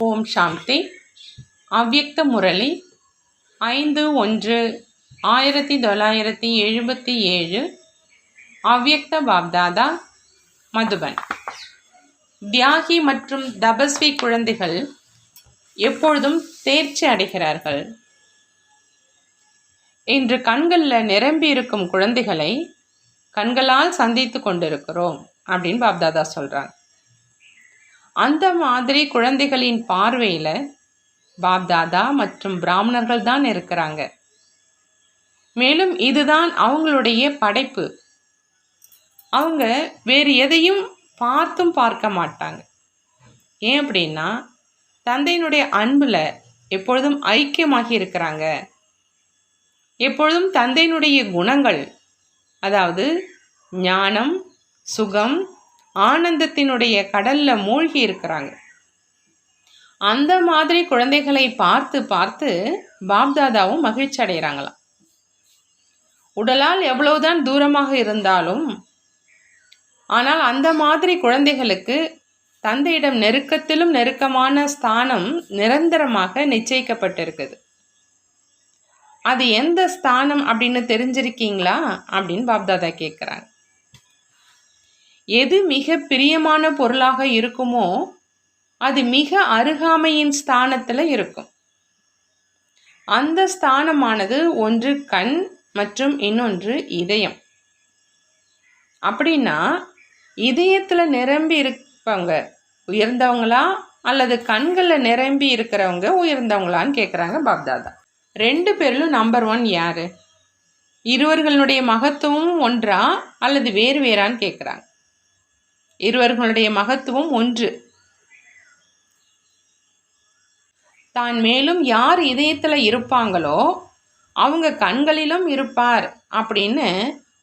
ஓம் சாந்தி. அவ்யக்த முரளி 5/1/1977. அவ்யக்த பாப்தாதா, மதுபன். தியாகி மற்றும் தபஸ்வி குழந்தைகள் எப்பொழுதும் தேர்ச்சி அடைகிறார்கள். இன்று கண்களில் நிரம்பி இருக்கும் குழந்தைகளை கண்களால் சந்தித்து கொண்டிருக்கிறோம் அப்படின்னு பாப்தாதா சொல்கிறாங்க. அந்த மாதிரி குழந்தைகளின் பார்வையில் பாப்தாதா மற்றும் பிராமணர்கள் தான் இருக்கிறாங்க. மேலும் இதுதான் அவங்களுடைய படைப்பு. அவங்க வேறு எதையும் பார்த்தும் பார்க்க மாட்டாங்க. ஏன் அப்படின்னா தந்தையினுடைய அன்பில் எப்பொழுதும் ஐக்கியமாகி இருக்கிறாங்க. எப்பொழுதும் தந்தையினுடைய குணங்கள், அதாவது ஞானம், சுகம், ஆனந்தத்தினுடைய கடல்ல மூழ்கி இருக்கிறாங்க. அந்த மாதிரி குழந்தைகளை பார்த்து பார்த்து பாப்தாதாவும் மகிழ்ச்சி அடைகிறாங்களாம். உடலால் எவ்வளவுதான் தூரமாக இருந்தாலும் ஆனால் அந்த மாதிரி குழந்தைகளுக்கு தந்தையிடம் நெருக்கத்திலும் நெருக்கமான ஸ்தானம் நிரந்தரமாக நிச்சயிக்கப்பட்டிருக்குது. அது எந்த ஸ்தானம் அப்படின்னு தெரிஞ்சிருக்கீங்களா அப்படின்னு பாப்தாதா கேட்குறாங்க. எது மிக பிரியமான பொருளாக இருக்குமோ அது மிக அருகாமையின் ஸ்தானத்தில் இருக்கும். அந்த ஸ்தானமானது ஒன்று கண் மற்றும் இன்னொன்று இதயம். அப்படின்னா இதயத்தில் நிரம்பி இருப்பவங்க உயர்ந்தவங்களா அல்லது கண்களில் நிரம்பி இருக்கிறவங்க உயர்ந்தவங்களான்னு கேட்குறாங்க பாப்தாதா. 2 பேரிலும் நம்பர் 1 யாரு? இருவர்களுடைய மகத்துவம் ஒன்றா அல்லது வேறு வேறான்னு கேட்குறாங்க. இருவர்களுடைய மகத்துவம் ஒன்று. தான் மேலும் யார் இதயத்தில் இருப்பாங்களோ அவங்க கண்களிலும் இருப்பார் அப்படின்னு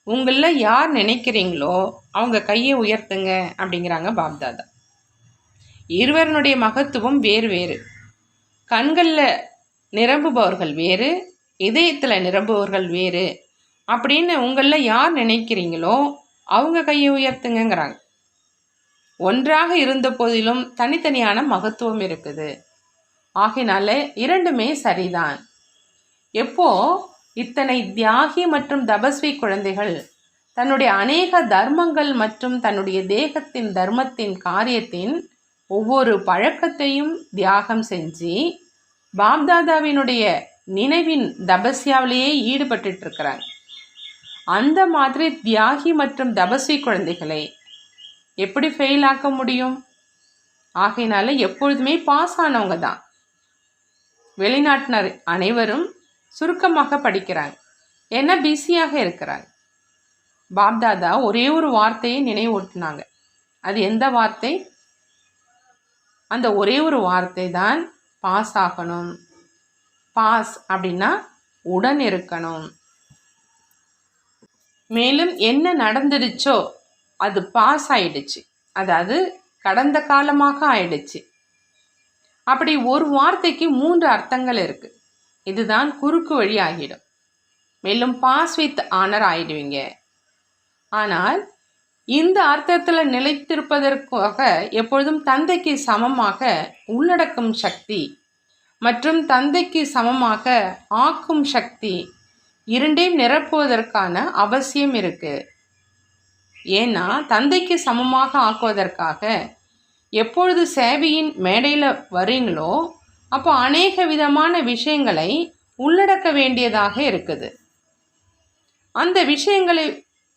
உங்களில் யார் நினைக்கிறீங்களோ அவங்க கையை உயர்த்துங்க அப்படிங்கிறாங்க பாப்தாதா. இருவருடைய மகத்துவம் வேறு வேறு. கண்களில் நிரம்புபவர்கள் வேறு, இதயத்தில் நிரம்புபவர்கள் வேறு அப்படின்னு உங்களில் யார் நினைக்கிறீங்களோ அவங்க கையை உயர்த்துங்கிறாங்க. ஒன்றாக இருந்த போதிலும் தனித்தனியான மகத்துவம் இருக்குது. ஆகினால இரண்டுமே சரிதான். எப்போ இத்தனை தியாகி மற்றும் தபஸ்வி குழந்தைகள் தன்னுடைய அநேக தர்மங்கள் மற்றும் தன்னுடைய தேகத்தின் தர்மத்தின் காரியத்தின் ஒவ்வொரு பழக்கத்தையும் தியாகம் செஞ்சு பாப்தாதாவினுடைய நினைவின் தபஸ்யாவிலேயே ஈடுபட்டு இருக்கிறாங்க. அந்த மாதிரி தியாகி மற்றும் தபஸ்வி குழந்தைகளை எப்படி ஃபெயில் ஆக்க முடியும்? ஆகையினால எப்பொழுதுமே பாஸ் ஆனவங்க தான். வெளிநாட்டினர் அனைவரும் சுருக்கமாக படிக்கிறாங்க, ஏன்னா பிஸியாக இருக்கிறாங்க. பாப்தாதா ஒரே ஒரு வார்த்தையை நினைவூட்டினாங்க. அது எந்த வார்த்தை? அந்த ஒரே ஒரு வார்த்தை தான் பாஸ் ஆகணும். பாஸ் அப்படின்னா உடன் இருக்கணும். மேலும் என்ன நடந்துடுச்சோ அது பாஸ் ஆயிடுச்சு, அதாவது கடந்த காலமாக ஆயிடுச்சு. அப்படி ஒரு வார்த்தைக்கு 3 அர்த்தங்கள் இருக்கு. இதுதான் குறுக்கு வழி ஆகிடும். மேலும் பாஸ் வித் ஆனர் ஆயிடுவீங்க. ஆனால் இந்த அர்த்தத்தில் நிலைத்திருப்பதற்காக எப்பொழுதும் தந்தைக்கு சமமாக உள்ளடக்கும் சக்தி மற்றும் தந்தைக்கு சமமாக ஆக்கும் சக்தி இரண்டையும் நிரப்புவதற்கான அவசியம் இருக்கு. ஏன்னா தந்தைக்கு சமமாக ஆக்குவதற்காக எப்பொழுது சேவையின் மேடையில் வரீங்களோ அப்போ அநேக விதமான விஷயங்களை உள்ளடக்க வேண்டியதாக இருக்குது. அந்த விஷயங்களை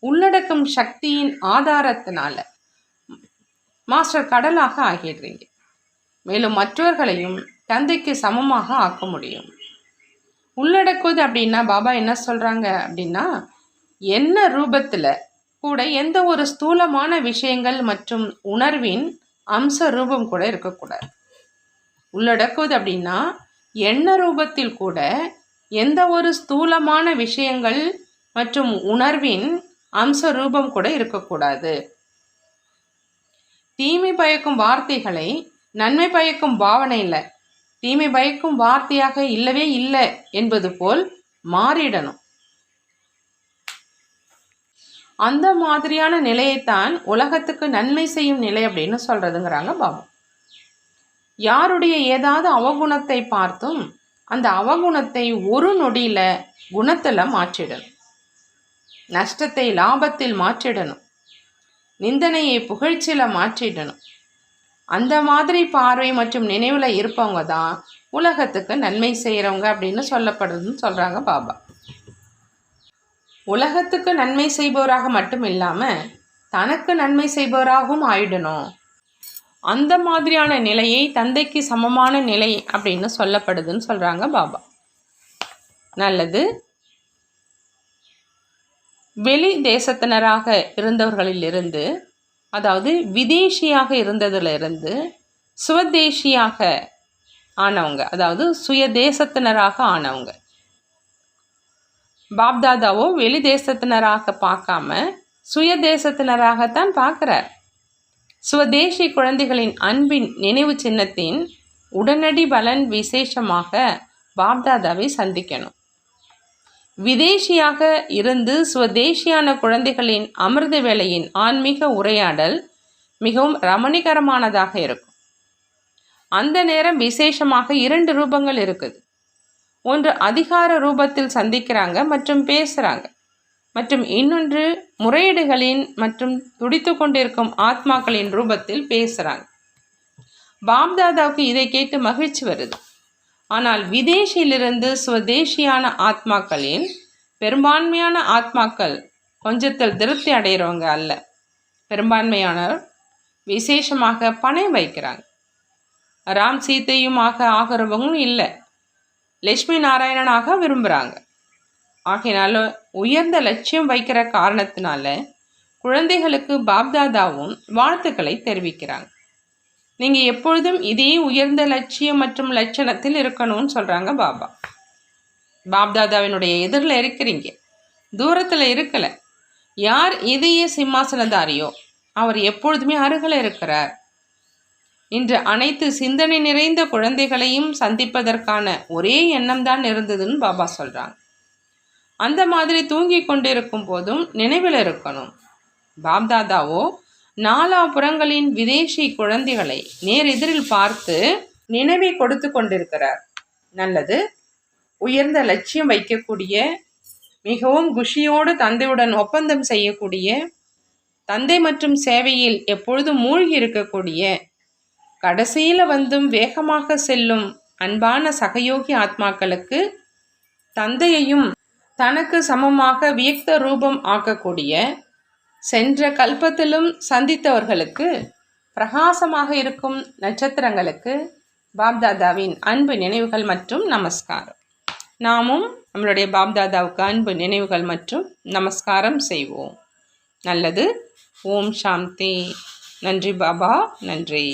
உள்ளடக்கும் சக்தியின் ஆதாரத்தினால மாஸ்டர் கடலாக ஆகிடுறீங்க. மேலும் மற்றவர்களையும் தந்தைக்கு சமமாக ஆக்க முடியும். உள்ளடக்குவது அப்படின்னா பாபா என்ன சொல்கிறாங்க அப்படின்னா, என்ன ரூபத்தில் கூட எந்த ஒரு ஸ்தூலமான விஷயங்கள் மற்றும் உணர்வின் அம்ச ரூபம் கூட இருக்கக்கூடாது. உள்ளடக்குவது அப்படின்னா எண்ண ரூபத்தில் கூட எந்த ஒரு ஸ்தூலமான விஷயங்கள் மற்றும் உணர்வின் அம்ச ரூபம் கூட இருக்கக்கூடாது. தீமை பயக்கும் வார்த்தைகளை நன்மை பயக்கும் பாவனையில் தீமை பயக்கும் வார்த்தையாக இல்லவே இல்லை என்பது போல் மாறிடணும். அந்த மாதிரியான நிலையைத்தான் உலகத்துக்கு நன்மை செய்யும் நிலை அப்படின்னு சொல்றதுங்கிறாங்க பாபா. யாருடைய ஏதாவது அவகுணத்தை பார்த்தும் அந்த அவகுணத்தை ஒரு நொடியில குணத்தில் மாற்றிடணும். நஷ்டத்தை லாபத்தில் மாற்றிடணும். நிந்தனையை புகழ்ச்சியில் மாற்றிடணும். அந்த மாதிரி பார்வை மற்றும் நினைவில் இருப்பவங்க தான் உலகத்துக்கு நன்மை செய்கிறவங்க அப்படின்னு சொல்லப்படுறதுன்னு சொல்கிறாங்க பாபா. உலகத்துக்கு நன்மை செய்பவராக மட்டும் இல்லாமல் தனக்கு நன்மை செய்பவராகவும் ஆயிடணும். அந்த மாதிரியான நிலையை தந்தைக்கு சமமான நிலை அப்படின்னு சொல்லப்படுதுன்னு சொல்கிறாங்க பாபா. நல்லது. வெளி தேசத்தினராக இருந்தவர்களிலிருந்து, அதாவது விதேசியாக இருந்ததிலிருந்து சுவதேசியாக ஆனவங்க, அதாவது சுய தேசத்தினராக ஆனவங்க. பாப்தாதாவோ வெளி தேசத்தினராக பார்க்காம சுய தேசத்தினராகத்தான் பார்க்குறார். சுவதேசி குழந்தைகளின் அன்பின் நினைவு சின்னத்தின் உடனடி பலன் விசேஷமாக பாப்தாதாவை சந்திக்கணும். விதேசியாக இருந்து சுவதேசியான குழந்தைகளின் அமிர்த வேளையின் ஆன்மீக உரையாடல் மிகவும் ரமணிகரமானதாக இருக்கும். அந்த நேரம் விசேஷமாக 2 ரூபங்கள் இருக்குது. ஒன்று அதிகார ரூபத்தில் சந்திக்கிறாங்க மற்றும் பேசுகிறாங்க, மற்றும் இன்னொன்று முறையீடுகளின் மற்றும் துடித்து கொண்டிருக்கும் ஆத்மாக்களின் ரூபத்தில் பேசுகிறாங்க. பாப்தாதாவுக்கு இதை கேட்டு மகிழ்ச்சி வருது. ஆனால் விதேசியிலிருந்து சுவதேசியான ஆத்மாக்களின் பெரும்பான்மையான ஆத்மாக்கள் கொஞ்சத்தில் திருப்தி அடைகிறவங்க அல்ல. பெரும்பான்மையானவர் விசேஷமாக பணம் வைக்கிறாங்க. ராம் சீத்தையுமாக ஆகிறவங்களும் இல்லை, லட்சுமி நாராயணனாக விரும்புகிறாங்க. ஆகையினால உயர்ந்த லட்சியம் வைக்கிற காரணத்தினால குழந்தைகளுக்கு பாப்தாதாவும் வாழ்த்துக்களை தெரிவிக்கிறாங்க. நீங்கள் எப்பொழுதும் இதே உயர்ந்த லட்சியம் மற்றும் லட்சணத்தில் இருக்கணும்னு சொல்கிறாங்க பாபா. பாப்தாதாவினுடைய எதிரில் இருக்கிறீங்க, தூரத்தில் இருக்கலை. யார் இதய சிம்மாசனதாரியோ அவர் எப்பொழுதுமே அருகில் இருக்கிறார். இன்று அனைத்து சிந்தனை நிறைந்த குழந்தைகளையும் சந்திப்பதற்கான ஒரே எண்ணம் தான் இருந்ததுன்னு பாபா சொல்கிறாங்க. அந்த மாதிரி தூங்கி கொண்டிருக்கும் போதும் நினைவில் இருக்கணும். பாப்தாதாவோ நாலாபுறங்களின் விதேசி குழந்தைகளை நேரெதிரில் பார்த்து நினைவை கொடுத்து கொண்டிருக்கிறார். நல்லது. உயர்ந்த லட்சியம் வைக்கக்கூடிய, மிகவும் குஷியோடு தந்தையுடன் ஒப்பந்தம் செய்யக்கூடிய, தந்தை மற்றும் சேவையில் எப்பொழுதும் மூழ்கி இருக்கக்கூடிய, கடைசியில் வந்தும் வேகமாக செல்லும் அன்பான சகயோகி ஆத்மாக்களுக்கு தந்தையையும் தனக்கு சமமாக வியக்த ரூபம் ஆக்கக்கூடிய, சென்ற கல்பத்திலும் சந்தித்தவர்களுக்கு பிரகாசமாக இருக்கும் நட்சத்திரங்களுக்கு பாப்தாதாவின் அன்பு நினைவுகள் மற்றும் நமஸ்காரம். நாமும் நம்மளுடைய பாப்தாதாவுக்கு அன்பு நினைவுகள் மற்றும் நமஸ்காரம் செய்வோம். நல்லது. ஓம் சாந்தி. நன்றி பாபா. நன்றி.